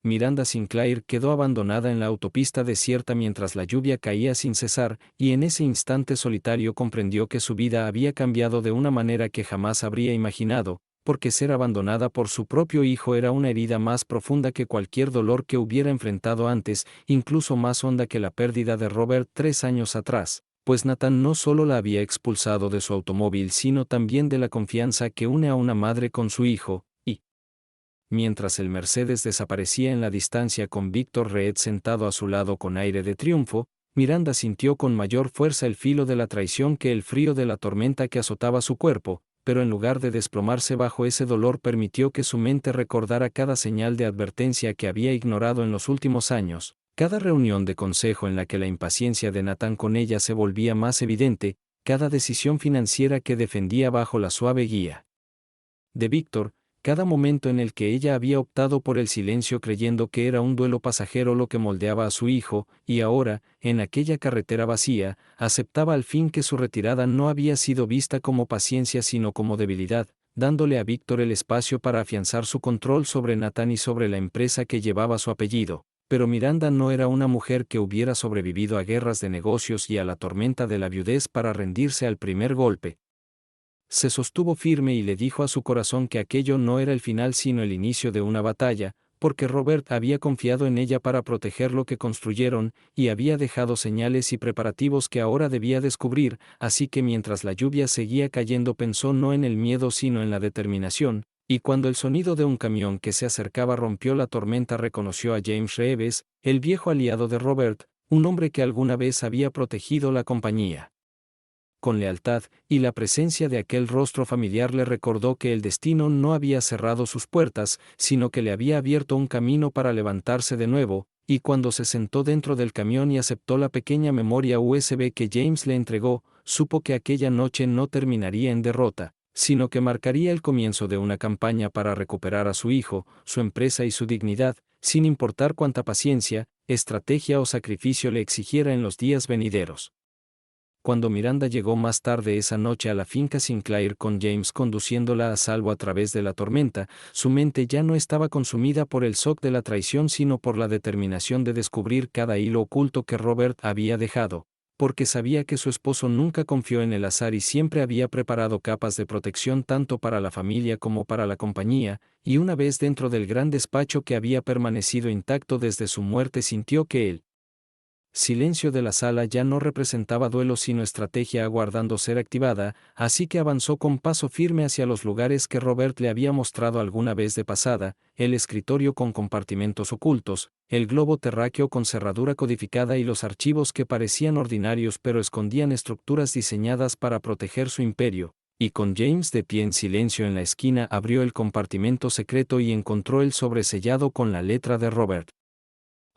Miranda Sinclair quedó abandonada en la autopista desierta mientras la lluvia caía sin cesar, y en ese instante solitario comprendió que su vida había cambiado de una manera que jamás habría imaginado, porque ser abandonada por su propio hijo era una herida más profunda que cualquier dolor que hubiera enfrentado antes, incluso más honda que la pérdida de Robert 3 años atrás, pues Nathan no solo la había expulsado de su automóvil sino también de la confianza que une a una madre con su hijo, y mientras el Mercedes desaparecía en la distancia con Víctor Reed sentado a su lado con aire de triunfo, Miranda sintió con mayor fuerza el filo de la traición que el frío de la tormenta que azotaba su cuerpo, pero en lugar de desplomarse bajo ese dolor permitió que su mente recordara cada señal de advertencia que había ignorado en los últimos años, cada reunión de consejo en la que la impaciencia de Nathan con ella se volvía más evidente, cada decisión financiera que defendía bajo la suave guía de Víctor, cada momento en el que ella había optado por el silencio creyendo que era un duelo pasajero lo que moldeaba a su hijo, y ahora, en aquella carretera vacía, aceptaba al fin que su retirada no había sido vista como paciencia sino como debilidad, dándole a Víctor el espacio para afianzar su control sobre Nathan y sobre la empresa que llevaba su apellido. Pero Miranda no era una mujer que hubiera sobrevivido a guerras de negocios y a la tormenta de la viudez para rendirse al primer golpe. Se sostuvo firme y le dijo a su corazón que aquello no era el final sino el inicio de una batalla, porque Robert había confiado en ella para proteger lo que construyeron, y había dejado señales y preparativos que ahora debía descubrir, así que mientras la lluvia seguía cayendo pensó no en el miedo sino en la determinación, y cuando el sonido de un camión que se acercaba rompió la tormenta reconoció a James Reeves, el viejo aliado de Robert, un hombre que alguna vez había protegido la compañía con lealtad, y la presencia de aquel rostro familiar le recordó que el destino no había cerrado sus puertas, sino que le había abierto un camino para levantarse de nuevo, y cuando se sentó dentro del camión y aceptó la pequeña memoria USB que James le entregó, supo que aquella noche no terminaría en derrota, sino que marcaría el comienzo de una campaña para recuperar a su hijo, su empresa y su dignidad, sin importar cuánta paciencia, estrategia o sacrificio le exigiera en los días venideros. Cuando Miranda llegó más tarde esa noche a la finca Sinclair con James conduciéndola a salvo a través de la tormenta, su mente ya no estaba consumida por el shock de la traición sino por la determinación de descubrir cada hilo oculto que Robert había dejado, porque sabía que su esposo nunca confió en el azar y siempre había preparado capas de protección tanto para la familia como para la compañía, y una vez dentro del gran despacho que había permanecido intacto desde su muerte sintió que él silencio de la sala ya no representaba duelo sino estrategia aguardando ser activada, así que avanzó con paso firme hacia los lugares que Robert le había mostrado alguna vez de pasada, el escritorio con compartimentos ocultos, el globo terráqueo con cerradura codificada y los archivos que parecían ordinarios pero escondían estructuras diseñadas para proteger su imperio. Y con James de pie en silencio en la esquina abrió el compartimento secreto y encontró el sobresellado con la letra de Robert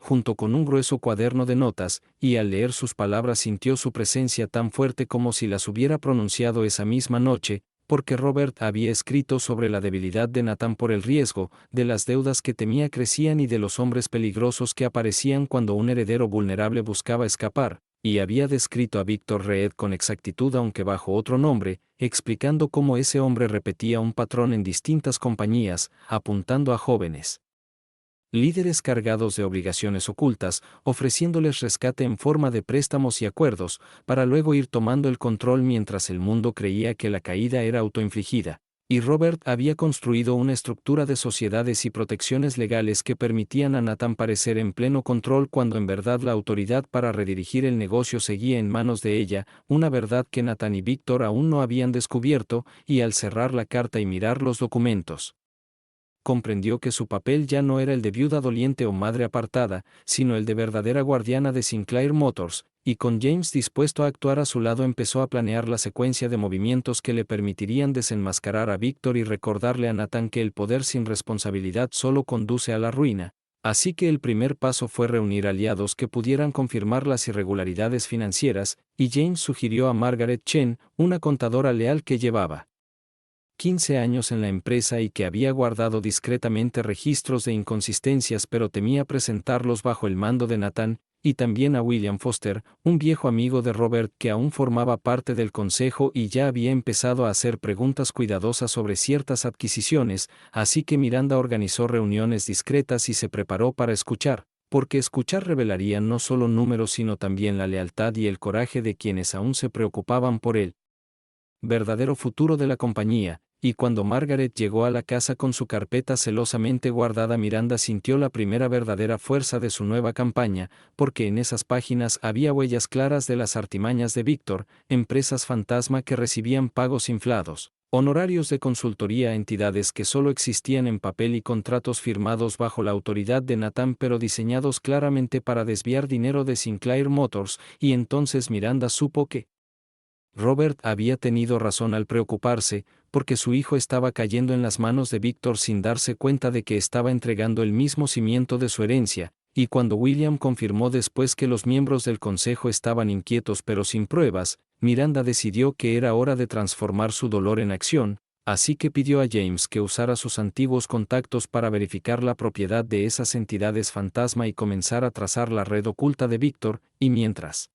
junto con un grueso cuaderno de notas, y al leer sus palabras sintió su presencia tan fuerte como si las hubiera pronunciado esa misma noche, porque Robert había escrito sobre la debilidad de Nathan por el riesgo, de las deudas que temía crecían y de los hombres peligrosos que aparecían cuando un heredero vulnerable buscaba escapar, y había descrito a Víctor Reed con exactitud aunque bajo otro nombre, explicando cómo ese hombre repetía un patrón en distintas compañías, apuntando a jóvenes líderes cargados de obligaciones ocultas, ofreciéndoles rescate en forma de préstamos y acuerdos, para luego ir tomando el control mientras el mundo creía que la caída era autoinfligida. Y Robert había construido una estructura de sociedades y protecciones legales que permitían a Nathan parecer en pleno control cuando en verdad la autoridad para redirigir el negocio seguía en manos de ella, una verdad que Nathan y Víctor aún no habían descubierto, y al cerrar la carta y mirar los documentos, comprendió que su papel ya no era el de viuda doliente o madre apartada, sino el de verdadera guardiana de Sinclair Motors, y con James dispuesto a actuar a su lado empezó a planear la secuencia de movimientos que le permitirían desenmascarar a Víctor y recordarle a Nathan que el poder sin responsabilidad solo conduce a la ruina. Así que el primer paso fue reunir aliados que pudieran confirmar las irregularidades financieras, y James sugirió a Margaret Chen, una contadora leal que llevaba 15 años en la empresa y que había guardado discretamente registros de inconsistencias pero temía presentarlos bajo el mando de Nathan, y también a William Foster, un viejo amigo de Robert que aún formaba parte del consejo y ya había empezado a hacer preguntas cuidadosas sobre ciertas adquisiciones, así que Miranda organizó reuniones discretas y se preparó para escuchar, porque escuchar revelaría no solo números sino también la lealtad y el coraje de quienes aún se preocupaban por él verdadero futuro de la compañía, y cuando Margaret llegó a la casa con su carpeta celosamente guardada, Miranda sintió la primera verdadera fuerza de su nueva campaña, porque en esas páginas había huellas claras de las artimañas de Víctor, empresas fantasma que recibían pagos inflados, honorarios de consultoría a entidades que solo existían en papel y contratos firmados bajo la autoridad de Nathan pero diseñados claramente para desviar dinero de Sinclair Motors, y entonces Miranda supo que Robert había tenido razón al preocuparse, porque su hijo estaba cayendo en las manos de Víctor sin darse cuenta de que estaba entregando el mismo cimiento de su herencia, y cuando William confirmó después que los miembros del consejo estaban inquietos pero sin pruebas, Miranda decidió que era hora de transformar su dolor en acción, así que pidió a James que usara sus antiguos contactos para verificar la propiedad de esas entidades fantasma y comenzar a trazar la red oculta de Víctor, y mientras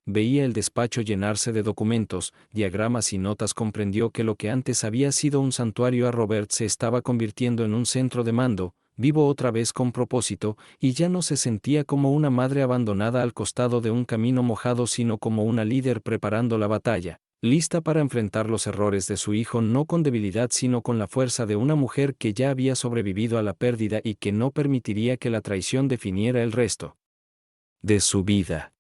veía el despacho llenarse de documentos, diagramas y notas, comprendió que lo que antes había sido un santuario a Robert se estaba convirtiendo en un centro de mando, vivo otra vez con propósito, y ya no se sentía como una madre abandonada al costado de un camino mojado sino como una líder preparando la batalla, lista para enfrentar los errores de su hijo no con debilidad sino con la fuerza de una mujer que ya había sobrevivido a la pérdida y que no permitiría que la traición definiera el resto de su vida.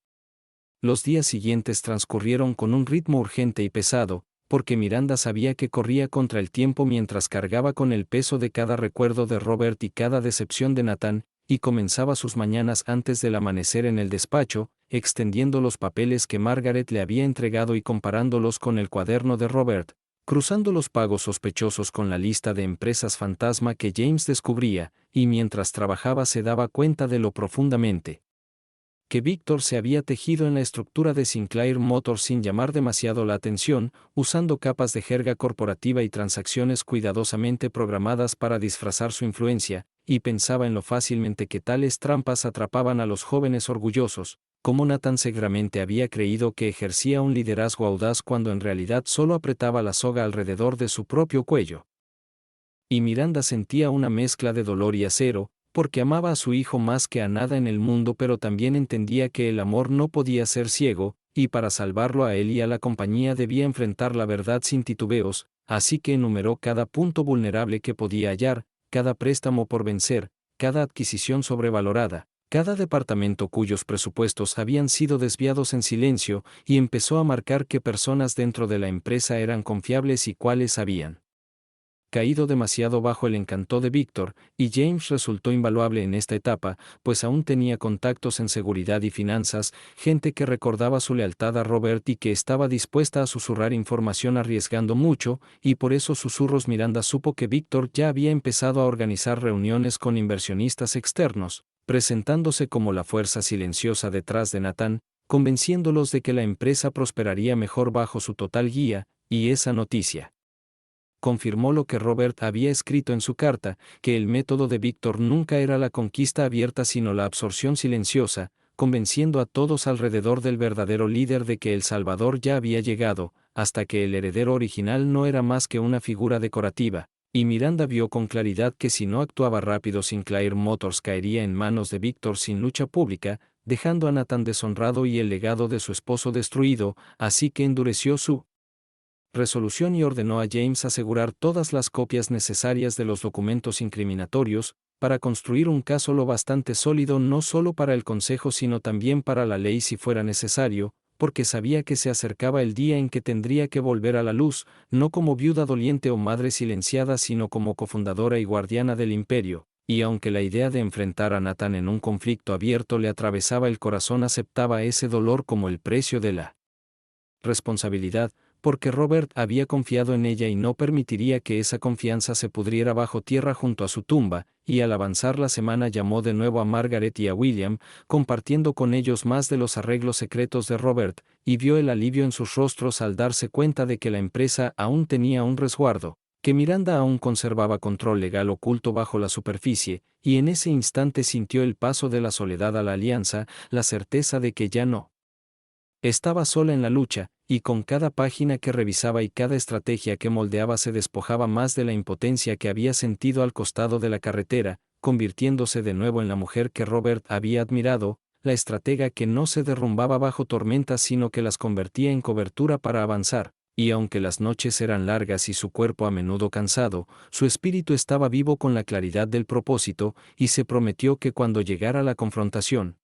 Los días siguientes transcurrieron con un ritmo urgente y pesado, porque Miranda sabía que corría contra el tiempo mientras cargaba con el peso de cada recuerdo de Robert y cada decepción de Nathan, y comenzaba sus mañanas antes del amanecer en el despacho, extendiendo los papeles que Margaret le había entregado y comparándolos con el cuaderno de Robert, cruzando los pagos sospechosos con la lista de empresas fantasma que James descubría, y mientras trabajaba se daba cuenta de lo profundamente que Víctor se había tejido en la estructura de Sinclair Motors sin llamar demasiado la atención, usando capas de jerga corporativa y transacciones cuidadosamente programadas para disfrazar su influencia, y pensaba en lo fácilmente que tales trampas atrapaban a los jóvenes orgullosos, como Nathan seguramente había creído que ejercía un liderazgo audaz cuando en realidad solo apretaba la soga alrededor de su propio cuello. Y Miranda sentía una mezcla de dolor y acero, porque amaba a su hijo más que a nada en el mundo, pero también entendía que el amor no podía ser ciego, y para salvarlo a él y a la compañía debía enfrentar la verdad sin titubeos, así que enumeró cada punto vulnerable que podía hallar, cada préstamo por vencer, cada adquisición sobrevalorada, cada departamento cuyos presupuestos habían sido desviados en silencio, y empezó a marcar qué personas dentro de la empresa eran confiables y cuáles habían caído demasiado bajo el encanto de Víctor, y James resultó invaluable en esta etapa, pues aún tenía contactos en seguridad y finanzas, gente que recordaba su lealtad a Robert y que estaba dispuesta a susurrar información arriesgando mucho, y por esos susurros Miranda supo que Víctor ya había empezado a organizar reuniones con inversionistas externos, presentándose como la fuerza silenciosa detrás de Nathan, convenciéndolos de que la empresa prosperaría mejor bajo su total guía, y esa noticia confirmó lo que Robert había escrito en su carta, que el método de Víctor nunca era la conquista abierta sino la absorción silenciosa, convenciendo a todos alrededor del verdadero líder de que el Salvador ya había llegado, hasta que el heredero original no era más que una figura decorativa, y Miranda vio con claridad que si no actuaba rápido Sinclair Motors caería en manos de Víctor sin lucha pública, dejando a Nathan deshonrado y el legado de su esposo destruido, así que endureció su resolución y ordenó a James asegurar todas las copias necesarias de los documentos incriminatorios, para construir un caso lo bastante sólido no solo para el Consejo sino también para la ley si fuera necesario, porque sabía que se acercaba el día en que tendría que volver a la luz, no como viuda doliente o madre silenciada sino como cofundadora y guardiana del imperio, y aunque la idea de enfrentar a Nathan en un conflicto abierto le atravesaba el corazón, aceptaba ese dolor como el precio de la responsabilidad, porque Robert había confiado en ella y no permitiría que esa confianza se pudriera bajo tierra junto a su tumba, y al avanzar la semana llamó de nuevo a Margaret y a William, compartiendo con ellos más de los arreglos secretos de Robert, y vio el alivio en sus rostros al darse cuenta de que la empresa aún tenía un resguardo, que Miranda aún conservaba control legal oculto bajo la superficie, y en ese instante sintió el paso de la soledad a la alianza, la certeza de que ya no estaba sola en la lucha, y con cada página que revisaba y cada estrategia que moldeaba se despojaba más de la impotencia que había sentido al costado de la carretera, convirtiéndose de nuevo en la mujer que Robert había admirado, la estratega que no se derrumbaba bajo tormentas sino que las convertía en cobertura para avanzar. Y aunque las noches eran largas y su cuerpo a menudo cansado, su espíritu estaba vivo con la claridad del propósito, y se prometió que cuando llegara la confrontación,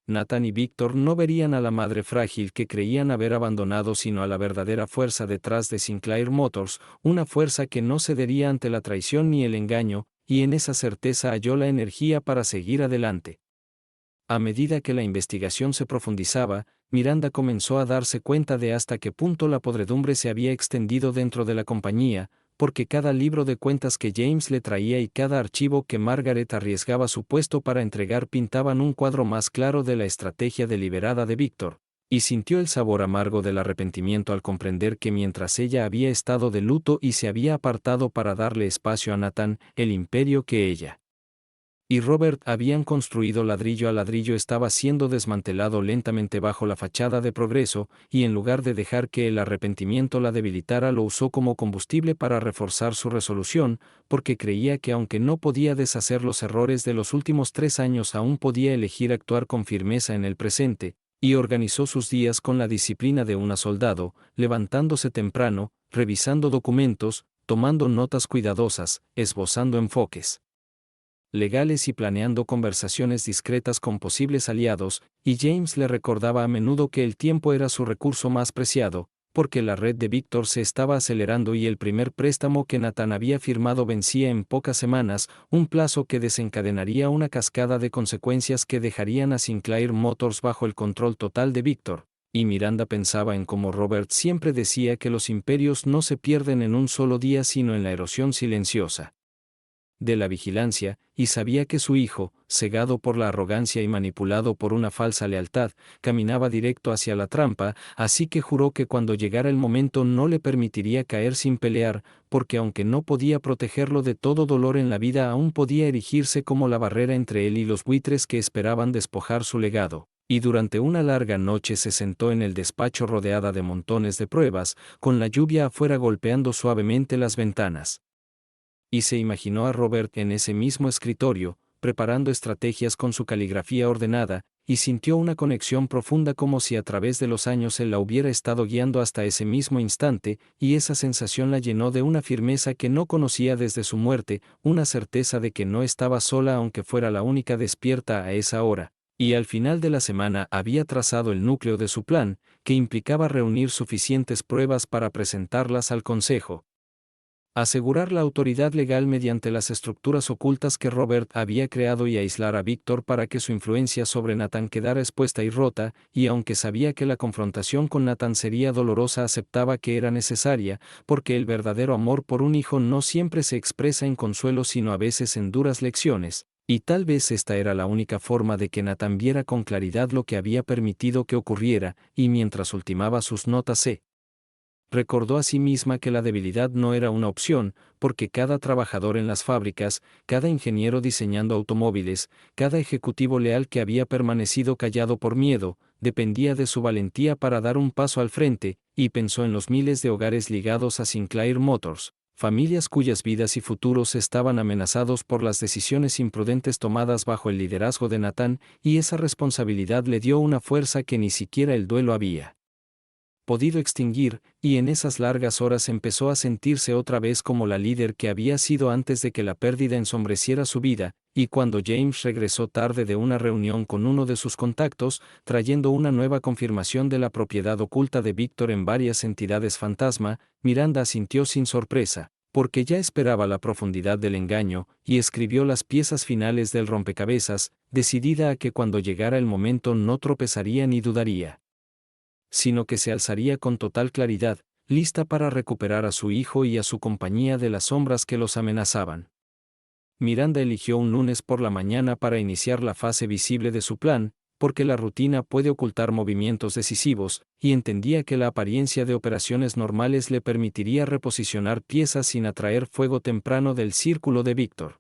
Nathan y Víctor no verían a la madre frágil que creían haber abandonado sino a la verdadera fuerza detrás de Sinclair Motors, una fuerza que no cedería ante la traición ni el engaño, y en esa certeza halló la energía para seguir adelante. A medida que la investigación se profundizaba, Miranda comenzó a darse cuenta de hasta qué punto la podredumbre se había extendido dentro de la compañía, porque cada libro de cuentas que James le traía y cada archivo que Margaret arriesgaba su puesto para entregar pintaban un cuadro más claro de la estrategia deliberada de Víctor, y sintió el sabor amargo del arrepentimiento al comprender que mientras ella había estado de luto y se había apartado para darle espacio a Nathan, el imperio que ella y Robert habían construido ladrillo a ladrillo estaba siendo desmantelado lentamente bajo la fachada de progreso, y en lugar de dejar que el arrepentimiento la debilitara lo usó como combustible para reforzar su resolución, porque creía que aunque no podía deshacer los errores de los últimos 3 años aún podía elegir actuar con firmeza en el presente, y organizó sus días con la disciplina de un soldado, levantándose temprano, revisando documentos, tomando notas cuidadosas, esbozando enfoques legales y planeando conversaciones discretas con posibles aliados, y James le recordaba a menudo que el tiempo era su recurso más preciado, porque la red de Víctor se estaba acelerando y el primer préstamo que Nathan había firmado vencía en pocas semanas, un plazo que desencadenaría una cascada de consecuencias que dejarían a Sinclair Motors bajo el control total de Víctor. Y Miranda pensaba en cómo Robert siempre decía que los imperios no se pierden en un solo día sino en la erosión silenciosa de la vigilancia, y sabía que su hijo, cegado por la arrogancia y manipulado por una falsa lealtad, caminaba directo hacia la trampa, así que juró que cuando llegara el momento no le permitiría caer sin pelear, porque aunque no podía protegerlo de todo dolor en la vida aún podía erigirse como la barrera entre él y los buitres que esperaban despojar su legado. Y durante una larga noche se sentó en el despacho rodeada de montones de pruebas, con la lluvia afuera golpeando suavemente las ventanas. Y se imaginó a Robert en ese mismo escritorio, preparando estrategias con su caligrafía ordenada, y sintió una conexión profunda como si a través de los años él la hubiera estado guiando hasta ese mismo instante, y esa sensación la llenó de una firmeza que no conocía desde su muerte, una certeza de que no estaba sola aunque fuera la única despierta a esa hora. Y al final de la semana había trazado el núcleo de su plan, que implicaba reunir suficientes pruebas para presentarlas al Consejo, asegurar la autoridad legal mediante las estructuras ocultas que Robert había creado y aislar a Víctor para que su influencia sobre Nathan quedara expuesta y rota, y aunque sabía que la confrontación con Nathan sería dolorosa aceptaba que era necesaria, porque el verdadero amor por un hijo no siempre se expresa en consuelo sino a veces en duras lecciones, y tal vez esta era la única forma de que Nathan viera con claridad lo que había permitido que ocurriera, y mientras ultimaba sus notas recordó a sí misma que la debilidad no era una opción, porque cada trabajador en las fábricas, cada ingeniero diseñando automóviles, cada ejecutivo leal que había permanecido callado por miedo, dependía de su valentía para dar un paso al frente, y pensó en los miles de hogares ligados a Sinclair Motors, familias cuyas vidas y futuros estaban amenazados por las decisiones imprudentes tomadas bajo el liderazgo de Nathan, y esa responsabilidad le dio una fuerza que ni siquiera el duelo había podido extinguir, y en esas largas horas empezó a sentirse otra vez como la líder que había sido antes de que la pérdida ensombreciera su vida, y cuando James regresó tarde de una reunión con uno de sus contactos, trayendo una nueva confirmación de la propiedad oculta de Víctor en varias entidades fantasma, Miranda asintió sin sorpresa, porque ya esperaba la profundidad del engaño, y escribió las piezas finales del rompecabezas, decidida a que cuando llegara el momento no tropezaría ni dudaría, sino que se alzaría con total claridad, lista para recuperar a su hijo y a su compañía de las sombras que los amenazaban. Miranda eligió un lunes por la mañana para iniciar la fase visible de su plan, porque la rutina puede ocultar movimientos decisivos, y entendía que la apariencia de operaciones normales le permitiría reposicionar piezas sin atraer fuego temprano del círculo de Víctor.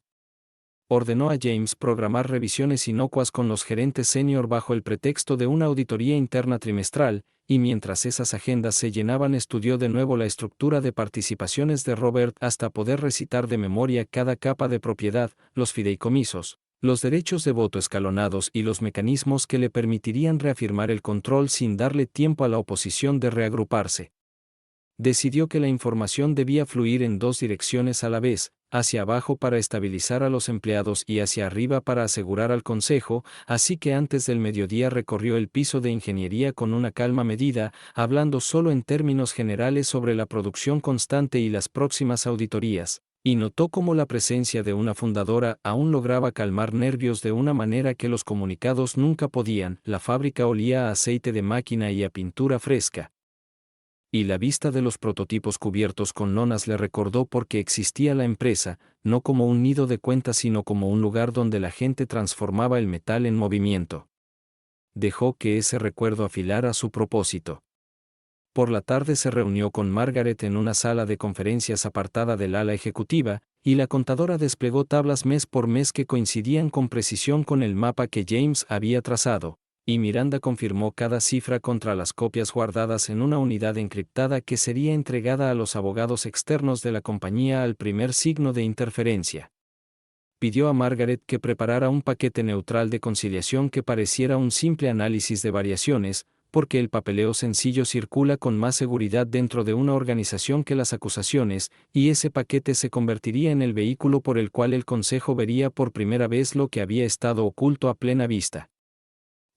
Ordenó a James programar revisiones inocuas con los gerentes senior bajo el pretexto de una auditoría interna trimestral, y mientras esas agendas se llenaban estudió de nuevo la estructura de participaciones de Robert hasta poder recitar de memoria cada capa de propiedad, los fideicomisos, los derechos de voto escalonados y los mecanismos que le permitirían reafirmar el control sin darle tiempo a la oposición de reagruparse. Decidió que la información debía fluir en dos direcciones a la vez, hacia abajo para estabilizar a los empleados y hacia arriba para asegurar al consejo, así que antes del mediodía recorrió el piso de ingeniería con una calma medida, hablando solo en términos generales sobre la producción constante y las próximas auditorías, y notó cómo la presencia de una fundadora aún lograba calmar nervios de una manera que los comunicados nunca podían. La fábrica olía a aceite de máquina y a pintura fresca, y la vista de los prototipos cubiertos con lonas le recordó por qué existía la empresa, no como un nido de cuentas sino como un lugar donde la gente transformaba el metal en movimiento. Dejó que ese recuerdo afilara su propósito. Por la tarde se reunió con Margaret en una sala de conferencias apartada del ala ejecutiva, y la contadora desplegó tablas mes por mes que coincidían con precisión con el mapa que James había trazado, y Miranda confirmó cada cifra contra las copias guardadas en una unidad encriptada que sería entregada a los abogados externos de la compañía al primer signo de interferencia. Pidió a Margaret que preparara un paquete neutral de conciliación que pareciera un simple análisis de variaciones, porque el papeleo sencillo circula con más seguridad dentro de una organización que las acusaciones, y ese paquete se convertiría en el vehículo por el cual el Consejo vería por primera vez lo que había estado oculto a plena vista.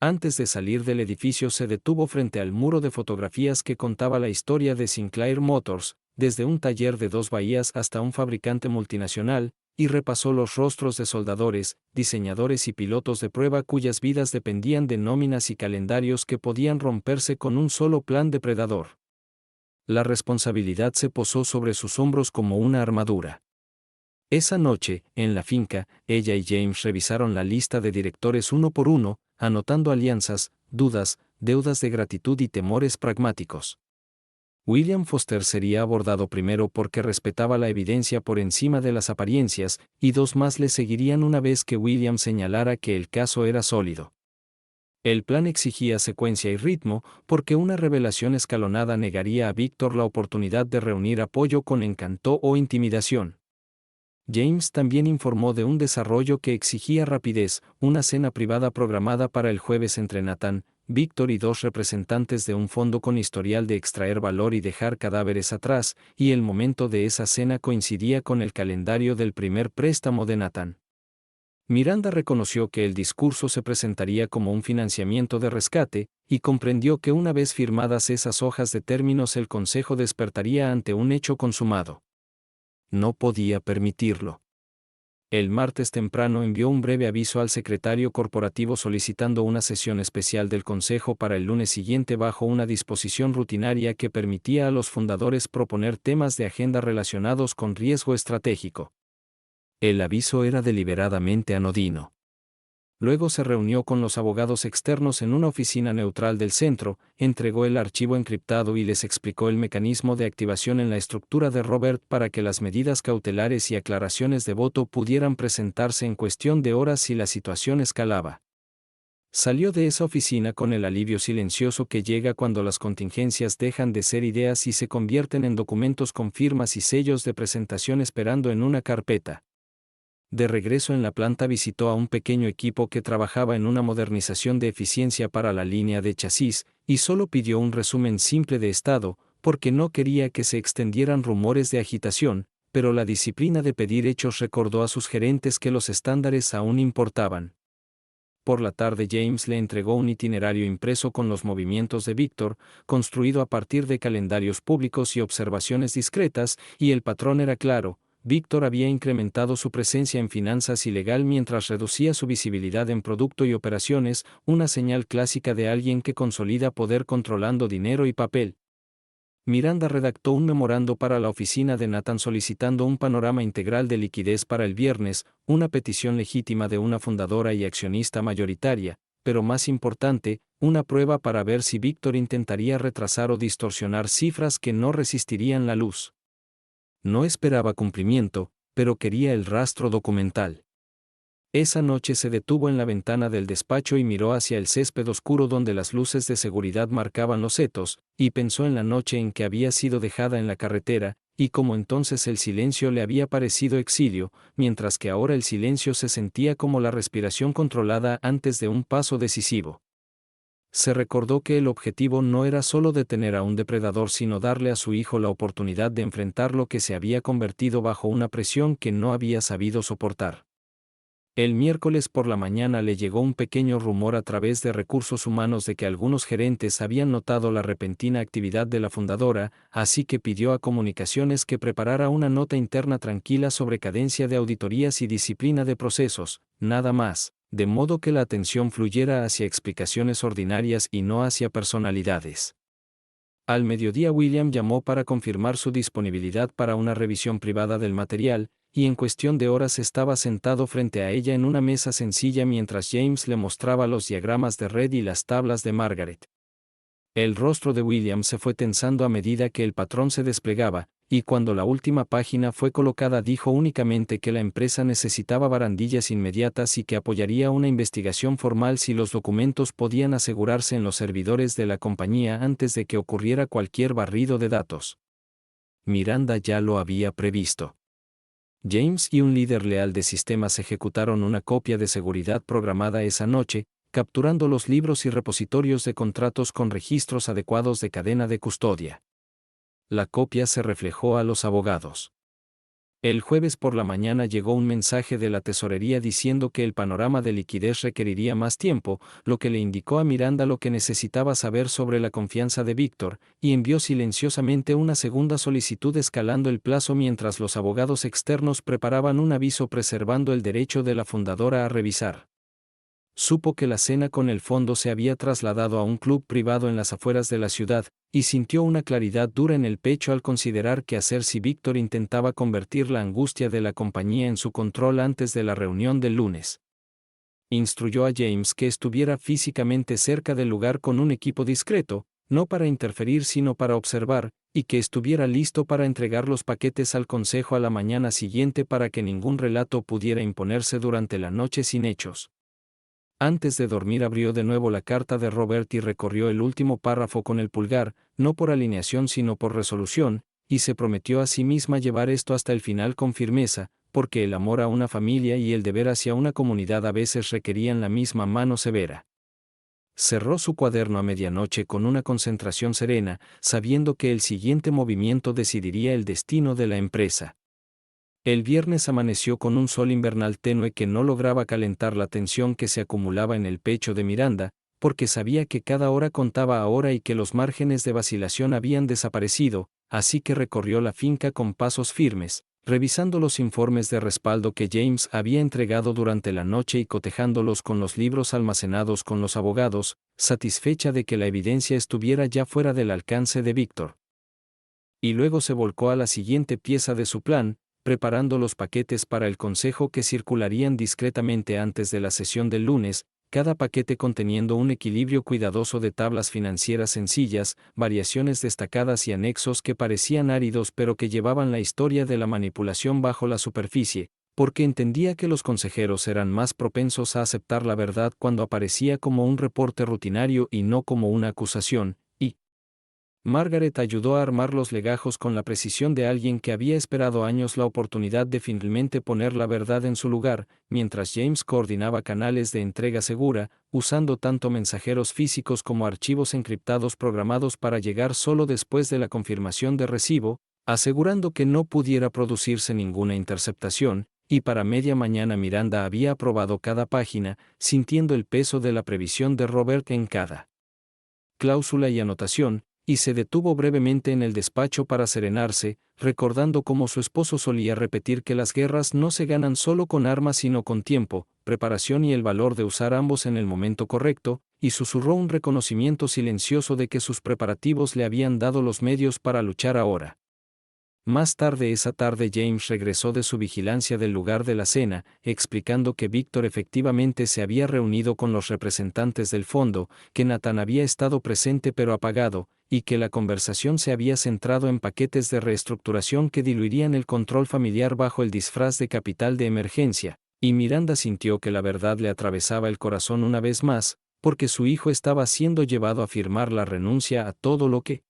Antes de salir del edificio se detuvo frente al muro de fotografías que contaba la historia de Sinclair Motors, desde un taller de dos bahías hasta un fabricante multinacional, y repasó los rostros de soldadores, diseñadores y pilotos de prueba cuyas vidas dependían de nóminas y calendarios que podían romperse con un solo plan depredador. La responsabilidad se posó sobre sus hombros como una armadura. Esa noche, en la finca, ella y James revisaron la lista de directores uno por uno, anotando alianzas, dudas, deudas de gratitud y temores pragmáticos. William Foster sería abordado primero porque respetaba la evidencia por encima de las apariencias, y dos más le seguirían una vez que William señalara que el caso era sólido. El plan exigía secuencia y ritmo, porque una revelación escalonada negaría a Víctor la oportunidad de reunir apoyo con encanto o intimidación. James también informó de un desarrollo que exigía rapidez, una cena privada programada para el jueves entre Nathan, Víctor y dos representantes de un fondo con historial de extraer valor y dejar cadáveres atrás, y el momento de esa cena coincidía con el calendario del primer préstamo de Nathan. Miranda reconoció que el discurso se presentaría como un financiamiento de rescate, y comprendió que una vez firmadas esas hojas de términos el Consejo despertaría ante un hecho consumado. No podía permitirlo. El martes temprano envió un breve aviso al secretario corporativo solicitando una sesión especial del Consejo para el lunes siguiente bajo una disposición rutinaria que permitía a los fundadores proponer temas de agenda relacionados con riesgo estratégico. El aviso era deliberadamente anodino. Luego se reunió con los abogados externos en una oficina neutral del centro, entregó el archivo encriptado y les explicó el mecanismo de activación en la estructura de Robert para que las medidas cautelares y aclaraciones de voto pudieran presentarse en cuestión de horas si la situación escalaba. Salió de esa oficina con el alivio silencioso que llega cuando las contingencias dejan de ser ideas y se convierten en documentos con firmas y sellos de presentación esperando en una carpeta. De regreso en la planta visitó a un pequeño equipo que trabajaba en una modernización de eficiencia para la línea de chasis, y solo pidió un resumen simple de estado, porque no quería que se extendieran rumores de agitación, pero la disciplina de pedir hechos recordó a sus gerentes que los estándares aún importaban. Por la tarde James le entregó un itinerario impreso con los movimientos de Víctor, construido a partir de calendarios públicos y observaciones discretas, y el patrón era claro. Víctor había incrementado su presencia en finanzas y legal mientras reducía su visibilidad en producto y operaciones, una señal clásica de alguien que consolida poder controlando dinero y papel. Miranda redactó un memorando para la oficina de Nathan solicitando un panorama integral de liquidez para el viernes, una petición legítima de una fundadora y accionista mayoritaria, pero más importante, una prueba para ver si Víctor intentaría retrasar o distorsionar cifras que no resistirían la luz. No esperaba cumplimiento, pero quería el rastro documental. Esa noche se detuvo en la ventana del despacho y miró hacia el césped oscuro donde las luces de seguridad marcaban los setos, y pensó en la noche en que había sido dejada en la carretera, y como entonces el silencio le había parecido exilio, mientras que ahora el silencio se sentía como la respiración controlada antes de un paso decisivo. Se recordó que el objetivo no era solo detener a un depredador sino darle a su hijo la oportunidad de enfrentar lo que se había convertido bajo una presión que no había sabido soportar. El miércoles por la mañana le llegó un pequeño rumor a través de recursos humanos de que algunos gerentes habían notado la repentina actividad de la fundadora, así que pidió a comunicaciones que preparara una nota interna tranquila sobre cadencia de auditorías y disciplina de procesos, nada más, de modo que la atención fluyera hacia explicaciones ordinarias y no hacia personalidades. Al mediodía William llamó para confirmar su disponibilidad para una revisión privada del material, y en cuestión de horas estaba sentado frente a ella en una mesa sencilla mientras James le mostraba los diagramas de red y las tablas de Margaret. El rostro de William se fue tensando a medida que el patrón se desplegaba, y cuando la última página fue colocada dijo únicamente que la empresa necesitaba barandillas inmediatas y que apoyaría una investigación formal si los documentos podían asegurarse en los servidores de la compañía antes de que ocurriera cualquier barrido de datos. Miranda ya lo había previsto. James y un líder leal de sistemas ejecutaron una copia de seguridad programada esa noche, capturando los libros y repositorios de contratos con registros adecuados de cadena de custodia. La copia se reflejó a los abogados. El jueves por la mañana llegó un mensaje de la tesorería diciendo que el panorama de liquidez requeriría más tiempo, lo que le indicó a Miranda lo que necesitaba saber sobre la confianza de Víctor, y envió silenciosamente una segunda solicitud escalando el plazo mientras los abogados externos preparaban un aviso preservando el derecho de la fundadora a revisar. Supo que la cena con el fondo se había trasladado a un club privado en las afueras de la ciudad, y sintió una claridad dura en el pecho al considerar qué hacer si Víctor intentaba convertir la angustia de la compañía en su control antes de la reunión del lunes. Instruyó a James que estuviera físicamente cerca del lugar con un equipo discreto, no para interferir sino para observar, y que estuviera listo para entregar los paquetes al consejo a la mañana siguiente para que ningún relato pudiera imponerse durante la noche sin hechos. Antes de dormir abrió de nuevo la carta de Robert y recorrió el último párrafo con el pulgar, no por alineación sino por resolución, y se prometió a sí misma llevar esto hasta el final con firmeza, porque el amor a una familia y el deber hacia una comunidad a veces requerían la misma mano severa. Cerró su cuaderno a medianoche con una concentración serena, sabiendo que el siguiente movimiento decidiría el destino de la empresa. El viernes amaneció con un sol invernal tenue que no lograba calentar la tensión que se acumulaba en el pecho de Miranda, porque sabía que cada hora contaba ahora y que los márgenes de vacilación habían desaparecido, así que recorrió la finca con pasos firmes, revisando los informes de respaldo que James había entregado durante la noche y cotejándolos con los libros almacenados con los abogados, satisfecha de que la evidencia estuviera ya fuera del alcance de Víctor. Y luego se volcó a la siguiente pieza de su plan, preparando los paquetes para el consejo que circularían discretamente antes de la sesión del lunes, cada paquete conteniendo un equilibrio cuidadoso de tablas financieras sencillas, variaciones destacadas y anexos que parecían áridos pero que llevaban la historia de la manipulación bajo la superficie, porque entendía que los consejeros eran más propensos a aceptar la verdad cuando aparecía como un reporte rutinario y no como una acusación. Margaret ayudó a armar los legajos con la precisión de alguien que había esperado años la oportunidad de finalmente poner la verdad en su lugar, mientras James coordinaba canales de entrega segura, usando tanto mensajeros físicos como archivos encriptados programados para llegar solo después de la confirmación de recibo, asegurando que no pudiera producirse ninguna interceptación, y para media mañana Miranda había aprobado cada página, sintiendo el peso de la previsión de Robert en cada cláusula y anotación, y se detuvo brevemente en el despacho para serenarse, recordando cómo su esposo solía repetir que las guerras no se ganan solo con armas sino con tiempo, preparación y el valor de usar ambos en el momento correcto, y susurró un reconocimiento silencioso de que sus preparativos le habían dado los medios para luchar ahora. Más tarde esa tarde James regresó de su vigilancia del lugar de la cena, explicando que Víctor efectivamente se había reunido con los representantes del fondo, que Nathan había estado presente pero apagado, y que la conversación se había centrado en paquetes de reestructuración que diluirían el control familiar bajo el disfraz de capital de emergencia, y Miranda sintió que la verdad le atravesaba el corazón una vez más, porque su hijo estaba siendo llevado a firmar la renuncia a todo lo que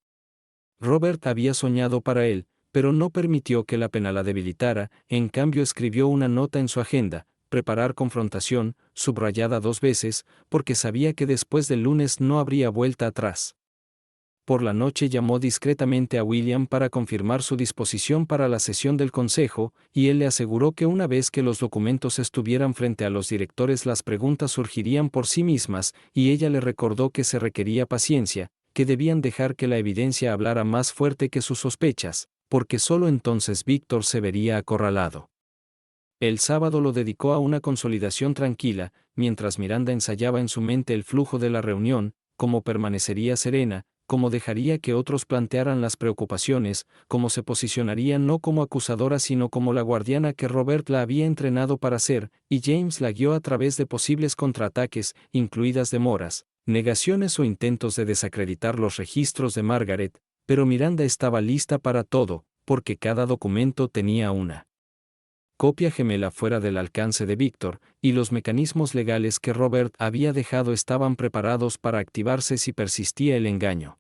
Robert había soñado para él, pero no permitió que la pena la debilitara. En cambio escribió una nota en su agenda: preparar confrontación, subrayada 2 veces, porque sabía que después del lunes no habría vuelta atrás. Por la noche llamó discretamente a William para confirmar su disposición para la sesión del consejo, y él le aseguró que una vez que los documentos estuvieran frente a los directores las preguntas surgirían por sí mismas, y ella le recordó que se requería paciencia, que debían dejar que la evidencia hablara más fuerte que sus sospechas, porque solo entonces Víctor se vería acorralado. El sábado lo dedicó a una consolidación tranquila, mientras Miranda ensayaba en su mente el flujo de la reunión, cómo permanecería serena, cómo dejaría que otros plantearan las preocupaciones, cómo se posicionaría no como acusadora sino como la guardiana que Robert la había entrenado para ser, y James la guió a través de posibles contraataques, incluidas demoras, negaciones o intentos de desacreditar los registros de Margaret, pero Miranda estaba lista para todo, porque cada documento tenía una copia gemela fuera del alcance de Víctor, y los mecanismos legales que Robert había dejado estaban preparados para activarse si persistía el engaño.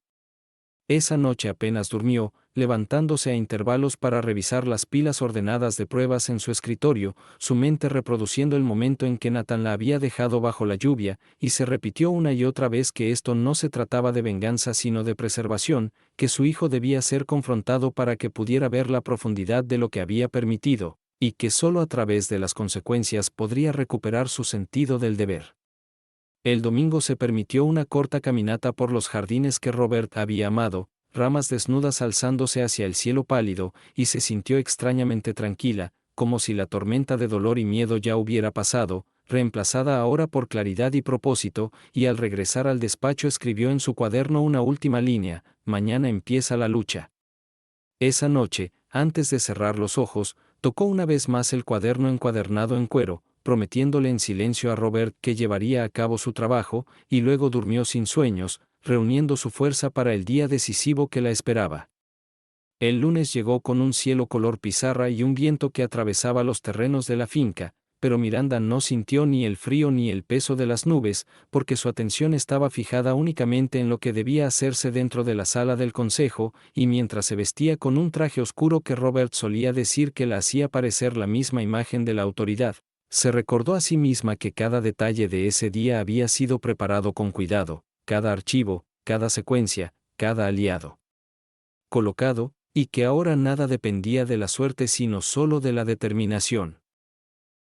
Esa noche apenas durmió, levantándose a intervalos para revisar las pilas ordenadas de pruebas en su escritorio, su mente reproduciendo el momento en que Nathan la había dejado bajo la lluvia, y se repitió una y otra vez que esto no se trataba de venganza sino de preservación, que su hijo debía ser confrontado para que pudiera ver la profundidad de lo que había permitido, y que solo a través de las consecuencias podría recuperar su sentido del deber. El domingo se permitió una corta caminata por los jardines que Robert había amado, ramas desnudas alzándose hacia el cielo pálido, y se sintió extrañamente tranquila, como si la tormenta de dolor y miedo ya hubiera pasado, reemplazada ahora por claridad y propósito, y al regresar al despacho escribió en su cuaderno una última línea: mañana empieza la lucha. Esa noche, antes de cerrar los ojos, tocó una vez más el cuaderno encuadernado en cuero, prometiéndole en silencio a Robert que llevaría a cabo su trabajo, y luego durmió sin sueños, reuniendo su fuerza para el día decisivo que la esperaba. El lunes llegó con un cielo color pizarra y un viento que atravesaba los terrenos de la finca, pero Miranda no sintió ni el frío ni el peso de las nubes, porque su atención estaba fijada únicamente en lo que debía hacerse dentro de la sala del consejo, y mientras se vestía con un traje oscuro que Robert solía decir que la hacía parecer la misma imagen de la autoridad, se recordó a sí misma que cada detalle de ese día había sido preparado con cuidado, cada archivo, cada secuencia, cada aliado colocado, y que ahora nada dependía de la suerte sino solo de la determinación.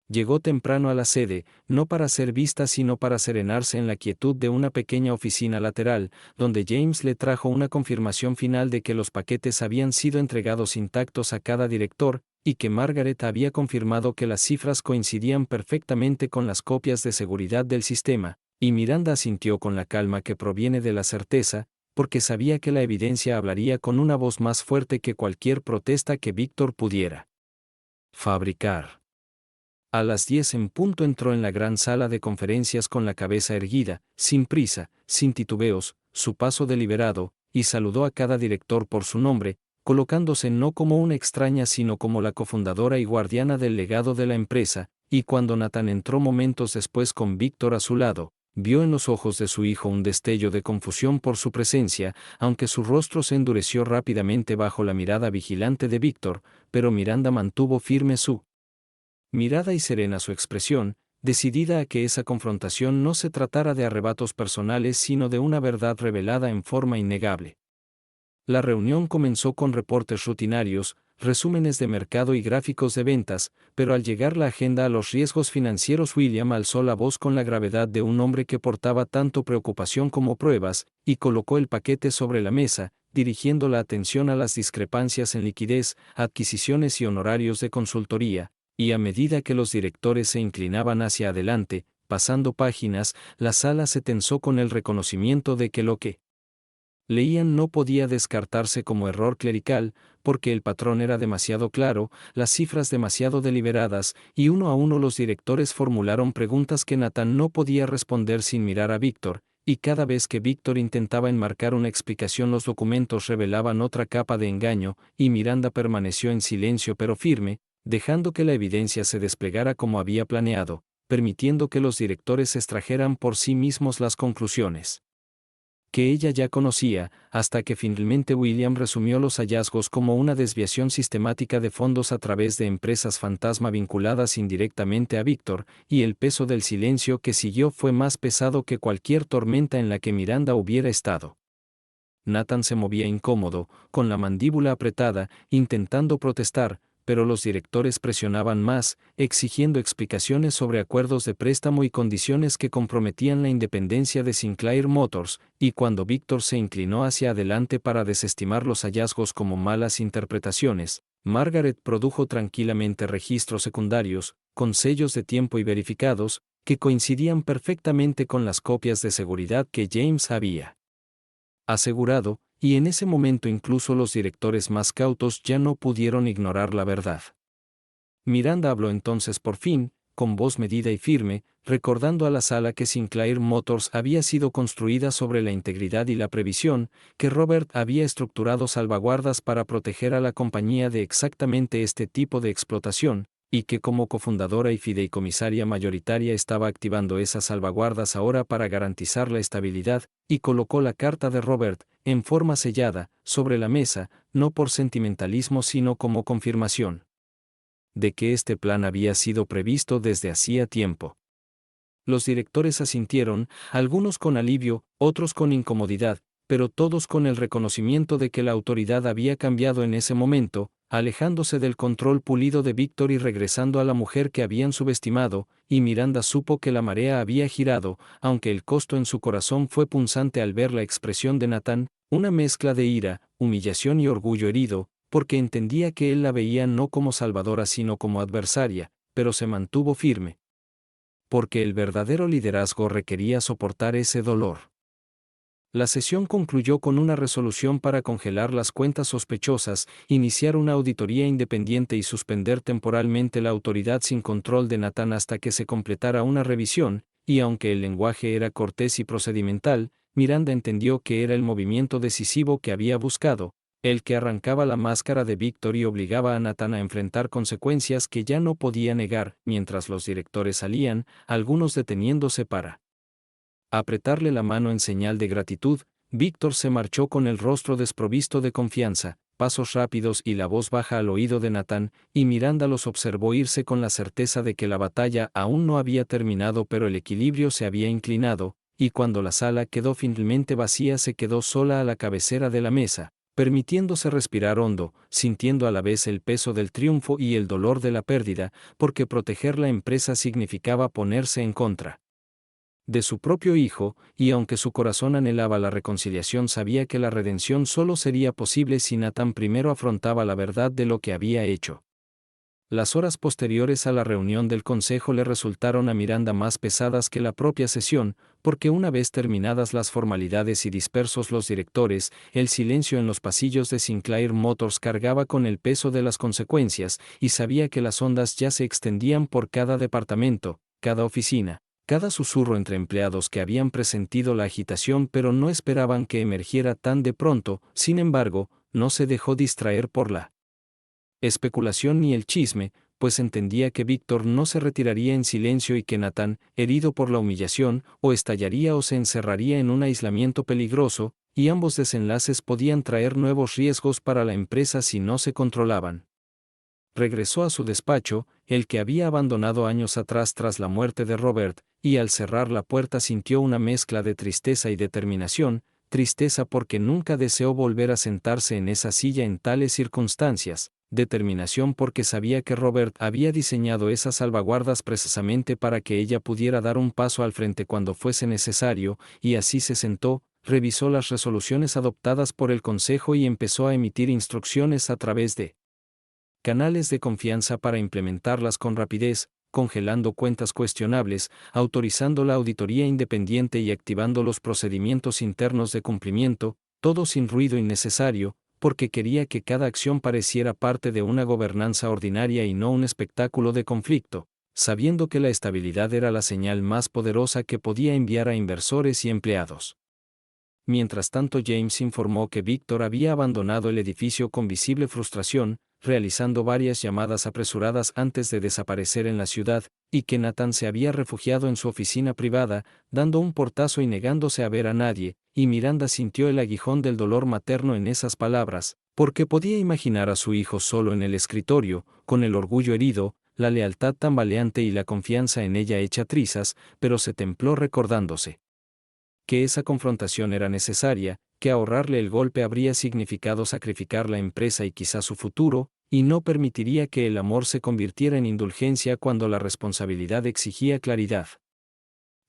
Llegó temprano a la sede, no para ser vista sino para serenarse en la quietud de una pequeña oficina lateral, donde James le trajo una confirmación final de que los paquetes habían sido entregados intactos a cada director, y que Margaret había confirmado que las cifras coincidían perfectamente con las copias de seguridad del sistema, y Miranda asintió con la calma que proviene de la certeza, porque sabía que la evidencia hablaría con una voz más fuerte que cualquier protesta que Víctor pudiera fabricar. A las 10 en punto entró en la gran sala de conferencias con la cabeza erguida, sin prisa, sin titubeos, su paso deliberado, y saludó a cada director por su nombre, colocándose no como una extraña sino como la cofundadora y guardiana del legado de la empresa, y cuando Nathan entró momentos después con Víctor a su lado, vio en los ojos de su hijo un destello de confusión por su presencia, aunque su rostro se endureció rápidamente bajo la mirada vigilante de Víctor, pero Miranda mantuvo firme su mirada y serena su expresión, decidida a que esa confrontación no se tratara de arrebatos personales sino de una verdad revelada en forma innegable. La reunión comenzó con reportes rutinarios, resúmenes de mercado y gráficos de ventas, pero al llegar la agenda a los riesgos financieros William alzó la voz con la gravedad de un hombre que portaba tanto preocupación como pruebas, y colocó el paquete sobre la mesa, dirigiendo la atención a las discrepancias en liquidez, adquisiciones y honorarios de consultoría, y a medida que los directores se inclinaban hacia adelante, pasando páginas, la sala se tensó con el reconocimiento de que lo que leían no podía descartarse como error clerical, porque el patrón era demasiado claro, las cifras demasiado deliberadas, y uno a uno los directores formularon preguntas que Nathan no podía responder sin mirar a Víctor, y cada vez que Víctor intentaba enmarcar una explicación los documentos revelaban otra capa de engaño, y Miranda permaneció en silencio pero firme, dejando que la evidencia se desplegara como había planeado, permitiendo que los directores extrajeran por sí mismos las conclusiones que ella ya conocía, hasta que finalmente William resumió los hallazgos como una desviación sistemática de fondos a través de empresas fantasma vinculadas indirectamente a Víctor, y el peso del silencio que siguió fue más pesado que cualquier tormenta en la que Miranda hubiera estado. Nathan se movía incómodo, con la mandíbula apretada, intentando protestar, pero los directores presionaban más, exigiendo explicaciones sobre acuerdos de préstamo y condiciones que comprometían la independencia de Sinclair Motors, y cuando Víctor se inclinó hacia adelante para desestimar los hallazgos como malas interpretaciones, Margaret produjo tranquilamente registros secundarios, con sellos de tiempo y verificados, que coincidían perfectamente con las copias de seguridad que James había asegurado, y en ese momento incluso los directores más cautos ya no pudieron ignorar la verdad. Miranda habló entonces por fin, con voz medida y firme, recordando a la sala que Sinclair Motors había sido construida sobre la integridad y la previsión, que Robert había estructurado salvaguardas para proteger a la compañía de exactamente este tipo de explotación, y que como cofundadora y fideicomisaria mayoritaria estaba activando esas salvaguardas ahora para garantizar la estabilidad, y colocó la carta de Robert, en forma sellada, sobre la mesa, no por sentimentalismo sino como confirmación de que este plan había sido previsto desde hacía tiempo. Los directores asintieron, algunos con alivio, otros con incomodidad, pero todos con el reconocimiento de que la autoridad había cambiado en ese momento, alejándose del control pulido de Víctor y regresando a la mujer que habían subestimado, y Miranda supo que la marea había girado, aunque el costo en su corazón fue punzante al ver la expresión de Nathan, una mezcla de ira, humillación y orgullo herido, porque entendía que él la veía no como salvadora sino como adversaria, pero se mantuvo firme. Porque el verdadero liderazgo requería soportar ese dolor. La sesión concluyó con una resolución para congelar las cuentas sospechosas, iniciar una auditoría independiente y suspender temporalmente la autoridad sin control de Nathan hasta que se completara una revisión, y aunque el lenguaje era cortés y procedimental, Miranda entendió que era el movimiento decisivo que había buscado, el que arrancaba la máscara de Víctor y obligaba a Nathan a enfrentar consecuencias que ya no podía negar. Mientras los directores salían, algunos deteniéndose para apretarle la mano en señal de gratitud, Víctor se marchó con el rostro desprovisto de confianza, pasos rápidos y la voz baja al oído de Nathan, y Miranda los observó irse con la certeza de que la batalla aún no había terminado pero el equilibrio se había inclinado, y cuando la sala quedó finalmente vacía se quedó sola a la cabecera de la mesa, permitiéndose respirar hondo, sintiendo a la vez el peso del triunfo y el dolor de la pérdida, porque proteger la empresa significaba ponerse en contra de su propio hijo, y aunque su corazón anhelaba la reconciliación sabía que la redención solo sería posible si Nathan primero afrontaba la verdad de lo que había hecho. Las horas posteriores a la reunión del consejo le resultaron a Miranda más pesadas que la propia sesión, porque una vez terminadas las formalidades y dispersos los directores, el silencio en los pasillos de Sinclair Motors cargaba con el peso de las consecuencias, y sabía que las ondas ya se extendían por cada departamento, cada oficina, cada susurro entre empleados que habían presentido la agitación pero no esperaban que emergiera tan de pronto. Sin embargo, no se dejó distraer por la especulación ni el chisme, pues entendía que Víctor no se retiraría en silencio y que Nathan, herido por la humillación, o estallaría o se encerraría en un aislamiento peligroso, y ambos desenlaces podían traer nuevos riesgos para la empresa si no se controlaban. Regresó a su despacho, el que había abandonado años atrás tras la muerte de Robert, y al cerrar la puerta sintió una mezcla de tristeza y determinación, tristeza porque nunca deseó volver a sentarse en esa silla en tales circunstancias, determinación porque sabía que Robert había diseñado esas salvaguardas precisamente para que ella pudiera dar un paso al frente cuando fuese necesario, y así se sentó, revisó las resoluciones adoptadas por el Consejo y empezó a emitir instrucciones a través de canales de confianza para implementarlas con rapidez, congelando cuentas cuestionables, autorizando la auditoría independiente y activando los procedimientos internos de cumplimiento, todo sin ruido innecesario, porque quería que cada acción pareciera parte de una gobernanza ordinaria y no un espectáculo de conflicto, sabiendo que la estabilidad era la señal más poderosa que podía enviar a inversores y empleados. Mientras tanto, James informó que Víctor había abandonado el edificio con visible frustración, realizando varias llamadas apresuradas antes de desaparecer en la ciudad, y que Nathan se había refugiado en su oficina privada, dando un portazo y negándose a ver a nadie, y Miranda sintió el aguijón del dolor materno en esas palabras, porque podía imaginar a su hijo solo en el escritorio, con el orgullo herido, la lealtad tambaleante y la confianza en ella hecha trizas, pero se templó recordándose que esa confrontación era necesaria, que ahorrarle el golpe habría significado sacrificar la empresa y quizá su futuro, y no permitiría que el amor se convirtiera en indulgencia cuando la responsabilidad exigía claridad.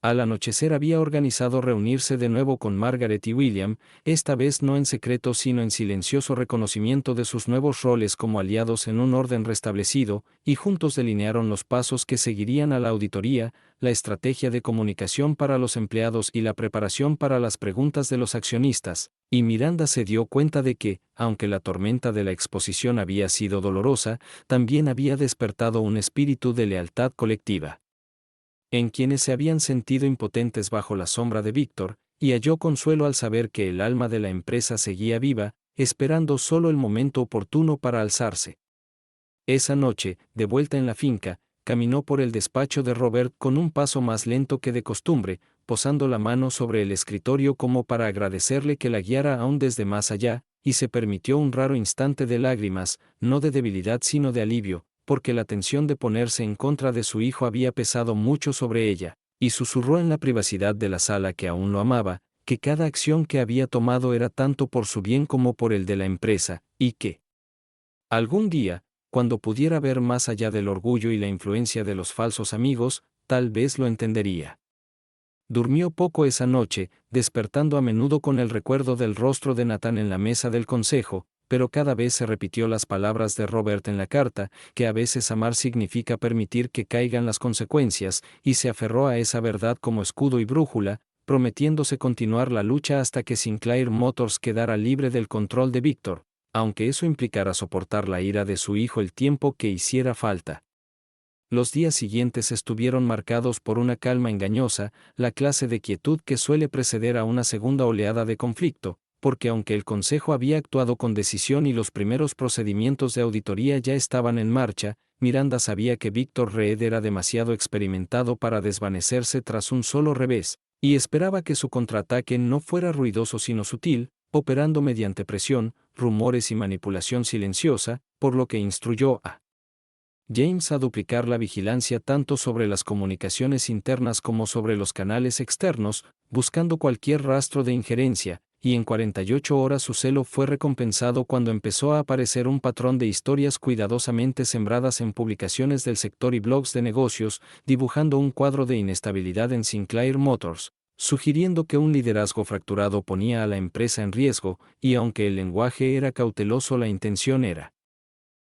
Al anochecer había organizado reunirse de nuevo con Margaret y William, esta vez no en secreto sino en silencioso reconocimiento de sus nuevos roles como aliados en un orden restablecido, y juntos delinearon los pasos que seguirían a la auditoría, la estrategia de comunicación para los empleados y la preparación para las preguntas de los accionistas, y Miranda se dio cuenta de que, aunque la tormenta de la exposición había sido dolorosa, también había despertado un espíritu de lealtad colectiva en quienes se habían sentido impotentes bajo la sombra de Víctor, y halló consuelo al saber que el alma de la empresa seguía viva, esperando solo el momento oportuno para alzarse. Esa noche, de vuelta en la finca, caminó por el despacho de Robert con un paso más lento que de costumbre, posando la mano sobre el escritorio como para agradecerle que la guiara aún desde más allá, y se permitió un raro instante de lágrimas, no de debilidad sino de alivio, porque la tensión de ponerse en contra de su hijo había pesado mucho sobre ella, y susurró en la privacidad de la sala que aún lo amaba, que cada acción que había tomado era tanto por su bien como por el de la empresa, y que algún día, cuando pudiera ver más allá del orgullo y la influencia de los falsos amigos, tal vez lo entendería. Durmió poco esa noche, despertando a menudo con el recuerdo del rostro de Nathan en la mesa del consejo, pero cada vez se repitió las palabras de Robert en la carta, que a veces amar significa permitir que caigan las consecuencias, y se aferró a esa verdad como escudo y brújula, prometiéndose continuar la lucha hasta que Sinclair Motors quedara libre del control de Víctor, aunque eso implicara soportar la ira de su hijo el tiempo que hiciera falta. Los días siguientes estuvieron marcados por una calma engañosa, la clase de quietud que suele preceder a una segunda oleada de conflicto, porque aunque el Consejo había actuado con decisión y los primeros procedimientos de auditoría ya estaban en marcha, Miranda sabía que Víctor Reed era demasiado experimentado para desvanecerse tras un solo revés, y esperaba que su contraataque no fuera ruidoso sino sutil, operando mediante presión, rumores y manipulación silenciosa, por lo que instruyó a James a duplicar la vigilancia tanto sobre las comunicaciones internas como sobre los canales externos, buscando cualquier rastro de injerencia, y en 48 horas su celo fue recompensado cuando empezó a aparecer un patrón de historias cuidadosamente sembradas en publicaciones del sector y blogs de negocios, dibujando un cuadro de inestabilidad en Sinclair Motors, sugiriendo que un liderazgo fracturado ponía a la empresa en riesgo, y aunque el lenguaje era cauteloso, la intención era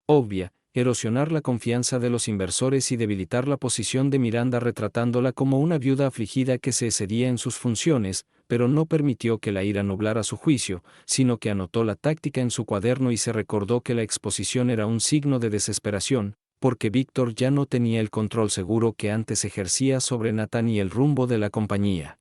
obvia: erosionar la confianza de los inversores y debilitar la posición de Miranda retratándola como una viuda afligida que se excedía en sus funciones, pero no permitió que la ira nublara su juicio, sino que anotó la táctica en su cuaderno y se recordó que la exposición era un signo de desesperación, porque Víctor ya no tenía el control seguro que antes ejercía sobre Nathan y el rumbo de la compañía.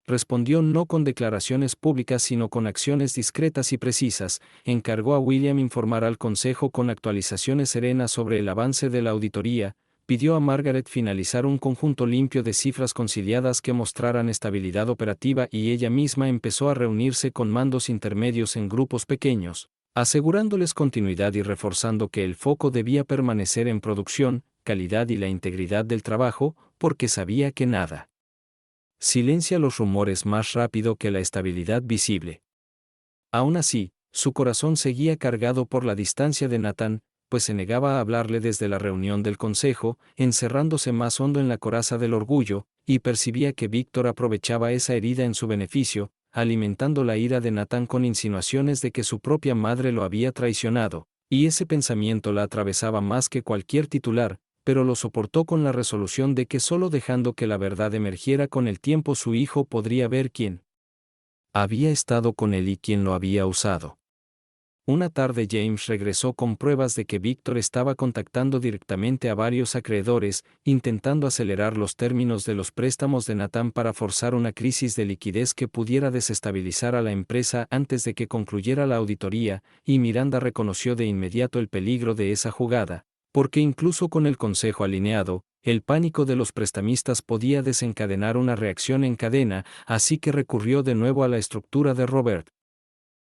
Respondió no con declaraciones públicas sino con acciones discretas y precisas, encargó a William informar al Consejo con actualizaciones serenas sobre el avance de la auditoría, pidió a Margaret finalizar un conjunto limpio de cifras conciliadas que mostraran estabilidad operativa y ella misma empezó a reunirse con mandos intermedios en grupos pequeños, asegurándoles continuidad y reforzando que el foco debía permanecer en producción, calidad y la integridad del trabajo, porque sabía que nada silencia los rumores más rápido que la estabilidad visible. Aún así, su corazón seguía cargado por la distancia de Nathan, pues se negaba a hablarle desde la reunión del consejo, encerrándose más hondo en la coraza del orgullo, y percibía que Víctor aprovechaba esa herida en su beneficio, alimentando la ira de Nathan con insinuaciones de que su propia madre lo había traicionado, y ese pensamiento la atravesaba más que cualquier titular, pero lo soportó con la resolución de que solo dejando que la verdad emergiera con el tiempo su hijo podría ver quién Había estado con él y quien lo había usado. Una tarde James regresó con pruebas de que Víctor estaba contactando directamente a varios acreedores, intentando acelerar los términos de los préstamos de Nathan para forzar una crisis de liquidez que pudiera desestabilizar a la empresa antes de que concluyera la auditoría, y Miranda reconoció de inmediato el peligro de esa jugada, porque incluso con el consejo alineado, el pánico de los prestamistas podía desencadenar una reacción en cadena, así que recurrió de nuevo a la estructura de Robert,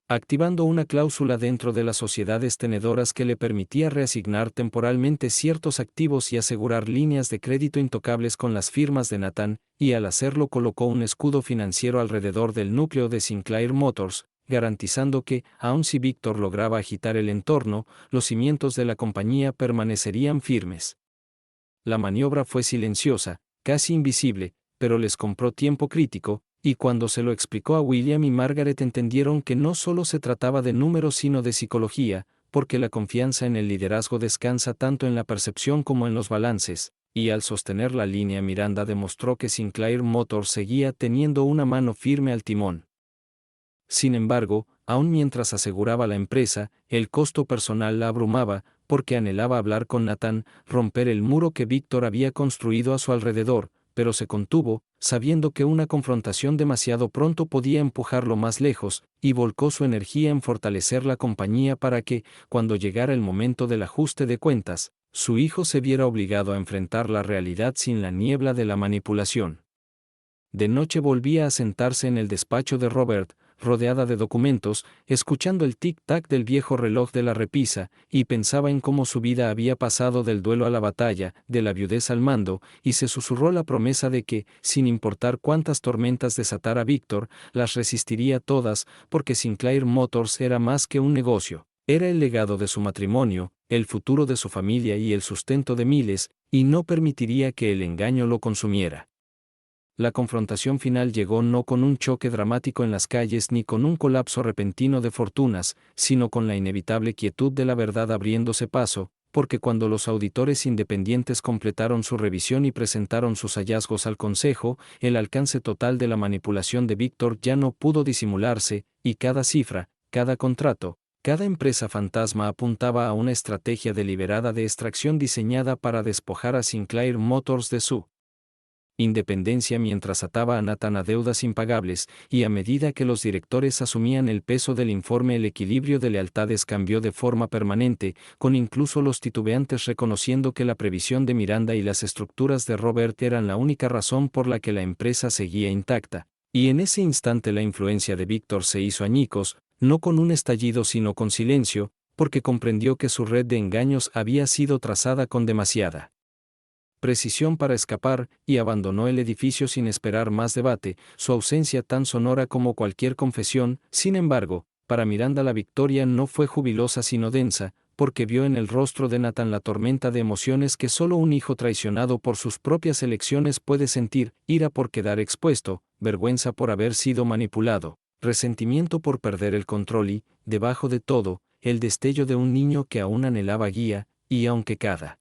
activando una cláusula dentro de las sociedades tenedoras que le permitía reasignar temporalmente ciertos activos y asegurar líneas de crédito intocables con las firmas de Nathan, y al hacerlo colocó un escudo financiero alrededor del núcleo de Sinclair Motors, garantizando que, aun si Víctor lograba agitar el entorno, los cimientos de la compañía permanecerían firmes. La maniobra fue silenciosa, casi invisible, pero les compró tiempo crítico, y cuando se lo explicó a William y Margaret entendieron que no solo se trataba de números sino de psicología, porque la confianza en el liderazgo descansa tanto en la percepción como en los balances, y al sostener la línea Miranda demostró que Sinclair Motors seguía teniendo una mano firme al timón. Sin embargo, aun mientras aseguraba la empresa, el costo personal la abrumaba, porque anhelaba hablar con Nathan, romper el muro que Víctor había construido a su alrededor, pero se contuvo, sabiendo que una confrontación demasiado pronto podía empujarlo más lejos, y volcó su energía en fortalecer la compañía para que, cuando llegara el momento del ajuste de cuentas, su hijo se viera obligado a enfrentar la realidad sin la niebla de la manipulación. De noche volvía a sentarse en el despacho de Robert, rodeada de documentos, escuchando el tic-tac del viejo reloj de la repisa, y pensaba en cómo su vida había pasado del duelo a la batalla, de la viudez al mando, y se susurró la promesa de que, sin importar cuántas tormentas desatara Víctor, las resistiría todas, porque Sinclair Motors era más que un negocio, era el legado de su matrimonio, el futuro de su familia y el sustento de miles, y no permitiría que el engaño lo consumiera. La confrontación final llegó no con un choque dramático en las calles ni con un colapso repentino de fortunas, sino con la inevitable quietud de la verdad abriéndose paso, porque cuando los auditores independientes completaron su revisión y presentaron sus hallazgos al Consejo, el alcance total de la manipulación de Víctor ya no pudo disimularse, y cada cifra, cada contrato, cada empresa fantasma apuntaba a una estrategia deliberada de extracción diseñada para despojar a Sinclair Motors de su independencia mientras ataba a Nathan a deudas impagables, y a medida que los directores asumían el peso del informe el equilibrio de lealtades cambió de forma permanente, con incluso los titubeantes reconociendo que la previsión de Miranda y las estructuras de Robert eran la única razón por la que la empresa seguía intacta. Y en ese instante la influencia de Víctor se hizo añicos, no con un estallido sino con silencio, porque comprendió que su red de engaños había sido trazada con demasiada precisión para escapar, y abandonó el edificio sin esperar más debate, su ausencia tan sonora como cualquier confesión. Sin embargo, para Miranda la victoria no fue jubilosa sino densa, porque vio en el rostro de Nathan la tormenta de emociones que solo un hijo traicionado por sus propias elecciones puede sentir: ira por quedar expuesto, vergüenza por haber sido manipulado, resentimiento por perder el control y, debajo de todo, el destello de un niño que aún anhelaba guía, y aunque cada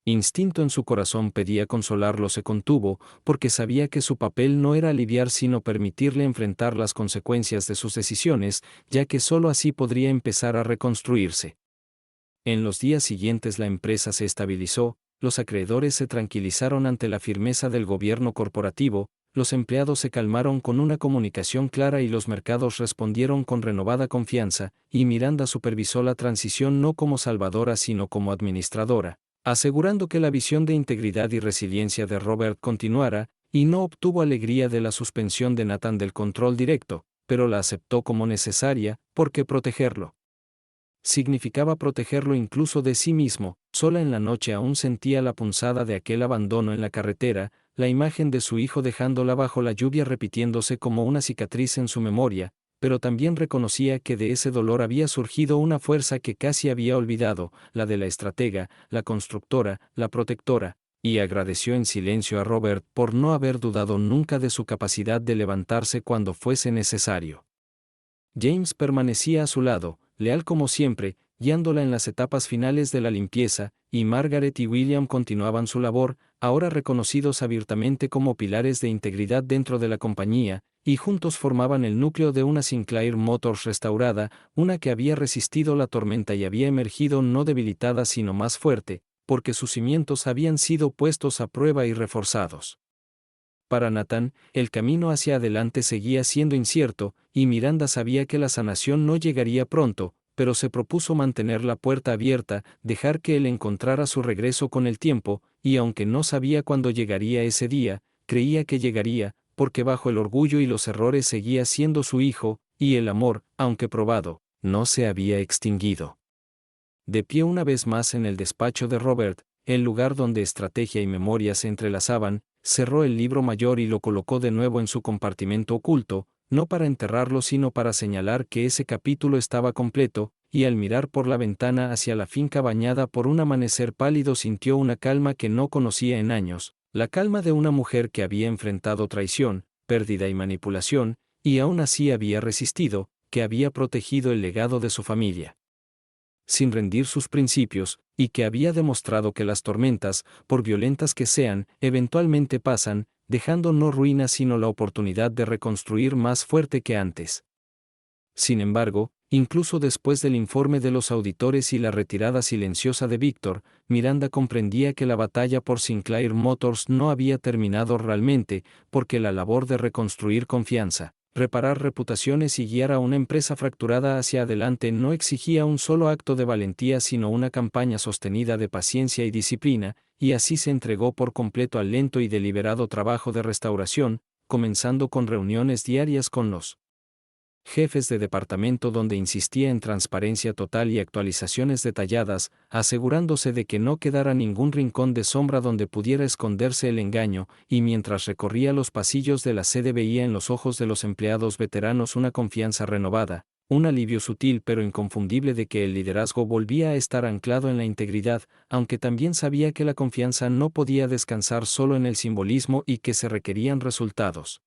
instinto en su corazón pedía consolarlo, se contuvo, porque sabía que su papel no era aliviar sino permitirle enfrentar las consecuencias de sus decisiones, ya que sólo así podría empezar a reconstruirse. En los días siguientes la empresa se estabilizó, los acreedores se tranquilizaron ante la firmeza del gobierno corporativo, los empleados se calmaron con una comunicación clara y los mercados respondieron con renovada confianza, y Miranda supervisó la transición no como salvadora sino como administradora, asegurando que la visión de integridad y resiliencia de Robert continuara, y no obtuvo alegría de la suspensión de Nathan del control directo, pero la aceptó como necesaria, porque protegerlo significaba protegerlo incluso de sí mismo. Sola en la noche aún sentía la punzada de aquel abandono en la carretera, la imagen de su hijo dejándola bajo la lluvia repitiéndose como una cicatriz en su memoria, pero también reconocía que de ese dolor había surgido una fuerza que casi había olvidado, la de la estratega, la constructora, la protectora, y agradeció en silencio a Robert por no haber dudado nunca de su capacidad de levantarse cuando fuese necesario. James permanecía a su lado, leal como siempre, guiándola en las etapas finales de la limpieza, y Margaret y William continuaban su labor, ahora reconocidos abiertamente como pilares de integridad dentro de la compañía, y juntos formaban el núcleo de una Sinclair Motors restaurada, una que había resistido la tormenta y había emergido no debilitada sino más fuerte, porque sus cimientos habían sido puestos a prueba y reforzados. Para Nathan, el camino hacia adelante seguía siendo incierto, y Miranda sabía que la sanación no llegaría pronto, pero se propuso mantener la puerta abierta, dejar que él encontrara su regreso con el tiempo, y aunque no sabía cuándo llegaría ese día, creía que llegaría, porque bajo el orgullo y los errores seguía siendo su hijo, y el amor, aunque probado, no se había extinguido. De pie una vez más en el despacho de Robert, el lugar donde estrategia y memoria se entrelazaban, cerró el libro mayor y lo colocó de nuevo en su compartimento oculto, no para enterrarlo sino para señalar que ese capítulo estaba completo, y al mirar por la ventana hacia la finca bañada por un amanecer pálido sintió una calma que no conocía en años, la calma de una mujer que había enfrentado traición, pérdida y manipulación, y aún así había resistido, que había protegido el legado de su familia sin rendir sus principios, y que había demostrado que las tormentas, por violentas que sean, eventualmente pasan, dejando no ruinas sino la oportunidad de reconstruir más fuerte que antes. Sin embargo, incluso después del informe de los auditores y la retirada silenciosa de Víctor, Miranda comprendía que la batalla por Sinclair Motors no había terminado realmente, porque la labor de reconstruir confianza, reparar reputaciones y guiar a una empresa fracturada hacia adelante no exigía un solo acto de valentía sino una campaña sostenida de paciencia y disciplina, y así se entregó por completo al lento y deliberado trabajo de restauración, comenzando con reuniones diarias con los jefes de departamento donde insistía en transparencia total y actualizaciones detalladas, asegurándose de que no quedara ningún rincón de sombra donde pudiera esconderse el engaño, y mientras recorría los pasillos de la sede veía en los ojos de los empleados veteranos una confianza renovada, un alivio sutil pero inconfundible de que el liderazgo volvía a estar anclado en la integridad, aunque también sabía que la confianza no podía descansar solo en el simbolismo y que se requerían resultados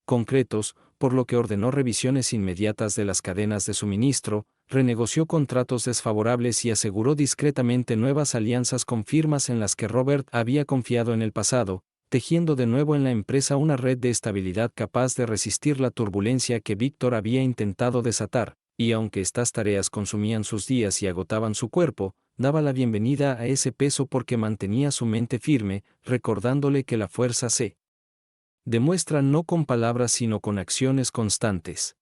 concretos, por lo que ordenó revisiones inmediatas de las cadenas de suministro, renegoció contratos desfavorables y aseguró discretamente nuevas alianzas con firmas en las que Robert había confiado en el pasado, tejiendo de nuevo en la empresa una red de estabilidad capaz de resistir la turbulencia que Víctor había intentado desatar, y aunque estas tareas consumían sus días y agotaban su cuerpo, daba la bienvenida a ese peso porque mantenía su mente firme, recordándole que la fuerza se demuestra no con palabras sino con acciones constantes.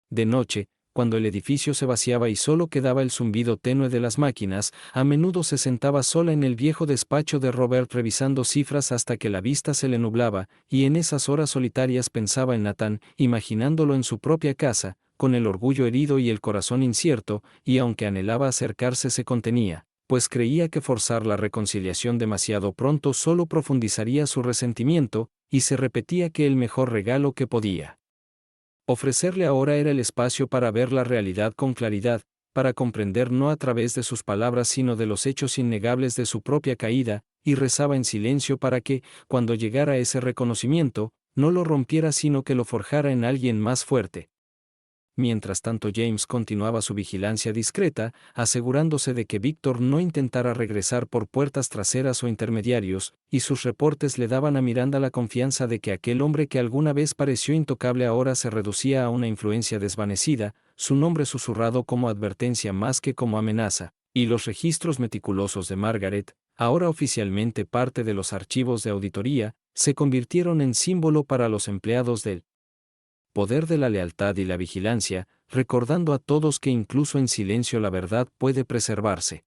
De noche, cuando el edificio se vaciaba y solo quedaba el zumbido tenue de las máquinas, a menudo se sentaba sola en el viejo despacho de Robert revisando cifras hasta que la vista se le nublaba, y en esas horas solitarias pensaba en Nathan, imaginándolo en su propia casa, con el orgullo herido y el corazón incierto, y aunque anhelaba acercarse se contenía, pues creía que forzar la reconciliación demasiado pronto solo profundizaría su resentimiento, y se repetía que el mejor regalo que podía ofrecerle ahora era el espacio para ver la realidad con claridad, para comprender no a través de sus palabras sino de los hechos innegables de su propia caída, y rezaba en silencio para que, cuando llegara ese reconocimiento, no lo rompiera sino que lo forjara en alguien más fuerte. Mientras tanto James continuaba su vigilancia discreta, asegurándose de que Víctor no intentara regresar por puertas traseras o intermediarios, y sus reportes le daban a Miranda la confianza de que aquel hombre que alguna vez pareció intocable ahora se reducía a una influencia desvanecida, su nombre susurrado como advertencia más que como amenaza, y los registros meticulosos de Margaret, ahora oficialmente parte de los archivos de auditoría, se convirtieron en símbolo para los empleados del poder de la lealtad y la vigilancia, recordando a todos que incluso en silencio la verdad puede preservarse.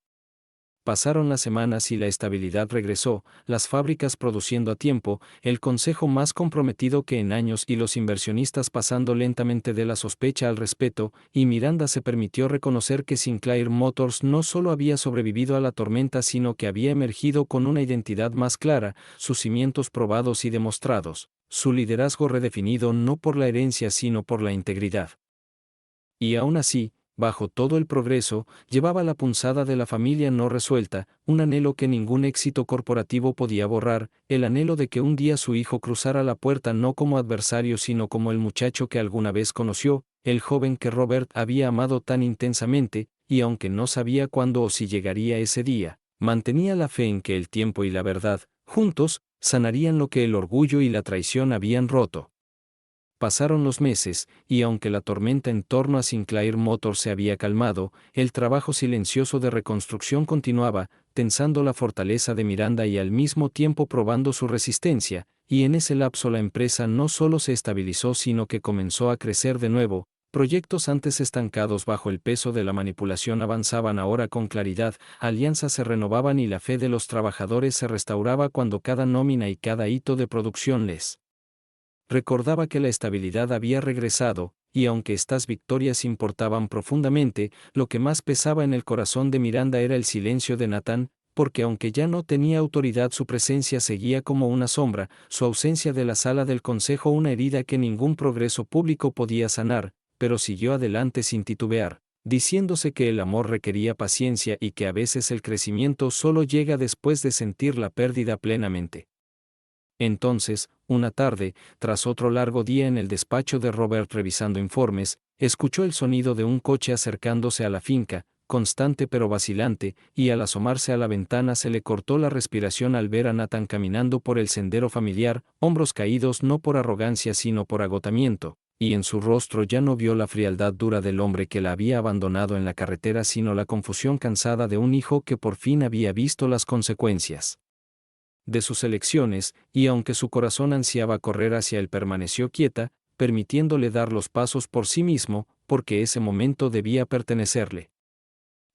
Pasaron las semanas y la estabilidad regresó, las fábricas produciendo a tiempo, el consejo más comprometido que en años y los inversionistas pasando lentamente de la sospecha al respeto, y Miranda se permitió reconocer que Sinclair Motors no solo había sobrevivido a la tormenta sino que había emergido con una identidad más clara, sus cimientos probados y demostrados, su liderazgo redefinido no por la herencia sino por la integridad. Y aún así, bajo todo el progreso, llevaba la punzada de la familia no resuelta, un anhelo que ningún éxito corporativo podía borrar, el anhelo de que un día su hijo cruzara la puerta no como adversario sino como el muchacho que alguna vez conoció, el joven que Robert había amado tan intensamente, y aunque no sabía cuándo o si llegaría ese día, mantenía la fe en que el tiempo y la verdad, juntos, sanarían lo que el orgullo y la traición habían roto. Pasaron los meses, y aunque la tormenta en torno a Sinclair Motors se había calmado, el trabajo silencioso de reconstrucción continuaba, tensando la fortaleza de Miranda y al mismo tiempo probando su resistencia, y en ese lapso la empresa no solo se estabilizó sino que comenzó a crecer de nuevo. Proyectos antes estancados bajo el peso de la manipulación avanzaban ahora con claridad, alianzas se renovaban y la fe de los trabajadores se restauraba cuando cada nómina y cada hito de producción les recordaba que la estabilidad había regresado, y aunque estas victorias importaban profundamente, lo que más pesaba en el corazón de Miranda era el silencio de Nathan, porque aunque ya no tenía autoridad su presencia seguía como una sombra, su ausencia de la sala del consejo una herida que ningún progreso público podía sanar, pero siguió adelante sin titubear, diciéndose que el amor requería paciencia y que a veces el crecimiento solo llega después de sentir la pérdida plenamente. Entonces, una tarde, tras otro largo día en el despacho de Robert revisando informes, escuchó el sonido de un coche acercándose a la finca, constante pero vacilante, y al asomarse a la ventana se le cortó la respiración al ver a Nathan caminando por el sendero familiar, hombros caídos no por arrogancia sino por agotamiento, y en su rostro ya no vio la frialdad dura del hombre que la había abandonado en la carretera sino la confusión cansada de un hijo que por fin había visto las consecuencias de sus elecciones, y aunque su corazón ansiaba correr hacia él permaneció quieta, permitiéndole dar los pasos por sí mismo, porque ese momento debía pertenecerle.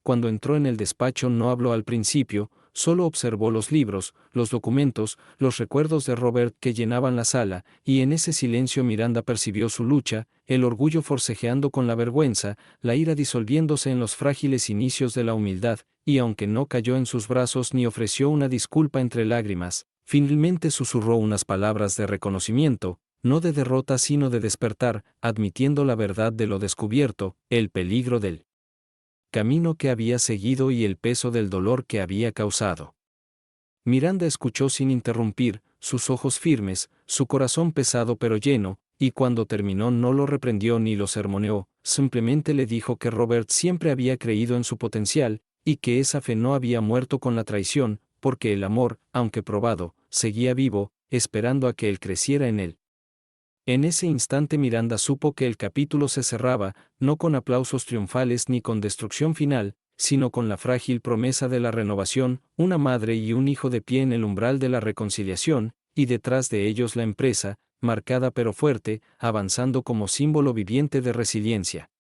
Cuando entró en el despacho no habló al principio, solo observó los libros, los documentos, los recuerdos de Robert que llenaban la sala, y en ese silencio Miranda percibió su lucha, el orgullo forcejeando con la vergüenza, la ira disolviéndose en los frágiles inicios de la humildad, y aunque no cayó en sus brazos ni ofreció una disculpa entre lágrimas, finalmente susurró unas palabras de reconocimiento, no de derrota sino de despertar, admitiendo la verdad de lo descubierto, el peligro del camino que había seguido y el peso del dolor que había causado. Miranda escuchó sin interrumpir, sus ojos firmes, su corazón pesado pero lleno, y cuando terminó no lo reprendió ni lo sermoneó, simplemente le dijo que Robert siempre había creído en su potencial, y que esa fe no había muerto con la traición, porque el amor, aunque probado, seguía vivo, esperando a que él creciera en él. En ese instante Miranda supo que el capítulo se cerraba, no con aplausos triunfales ni con destrucción final, sino con la frágil promesa de la renovación, una madre y un hijo de pie en el umbral de la reconciliación, y detrás de ellos la empresa, marcada pero fuerte, avanzando como símbolo viviente de resiliencia.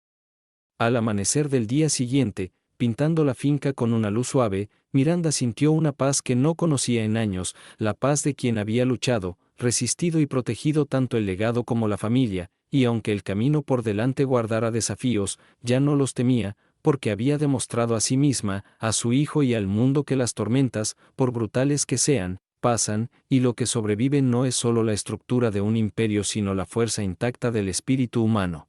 Al amanecer del día siguiente, pintando la finca con una luz suave, Miranda sintió una paz que no conocía en años, la paz de quien había luchado, resistido y protegido tanto el legado como la familia, y aunque el camino por delante guardara desafíos, ya no los temía, porque había demostrado a sí misma, a su hijo y al mundo que las tormentas, por brutales que sean, pasan, y lo que sobrevive no es solo la estructura de un imperio sino la fuerza intacta del espíritu humano.